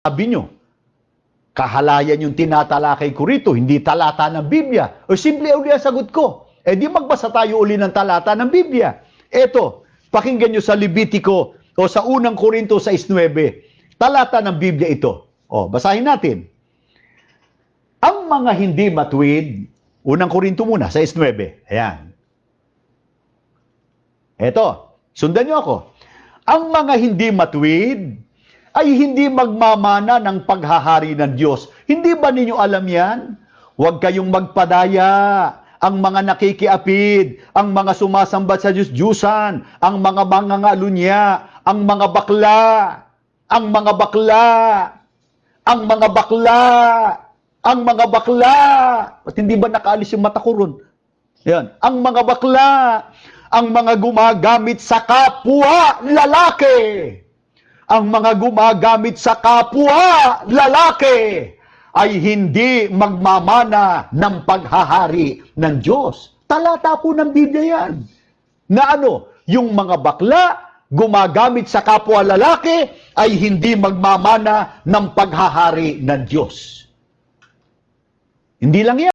Sabi nyo, kahalayan yung tinatalakay ko rito, hindi talata ng Biblia. O simple uli ang sagot ko. Eh di magbasa tayo uli ng talata ng Biblia. Eto, pakinggan nyo sa Levitico o sa unang Korinto 6:9. Talata ng Biblia ito. O, basahin natin. Ang mga hindi matuwid, unang Korinto muna, 6:9. Ayan. Eto, sundan nyo ako. Ang mga hindi matuwid ay hindi magmamana ng paghahari ng Diyos. Hindi ba ninyo alam yan? Huwag kayong magpadaya. Ang mga nakikiapid, ang mga sumasambat sa Diyos-Diyusan, ang mga mangangalunya, ang mga bakla, ang mga bakla, ang mga bakla, ang mga bakla. At hindi ba nakaalis yung mata ko ron? Yan. Ang mga bakla, ang mga gumagamit sa kapwa lalaki. Ang mga gumagamit sa kapwa lalaki ay hindi magmamana ng paghahari ng Diyos. Talata po ng Biblia yan. Na ano, yung mga bakla gumagamit sa kapwa lalaki ay hindi magmamana ng paghahari ng Diyos. Hindi lang yan.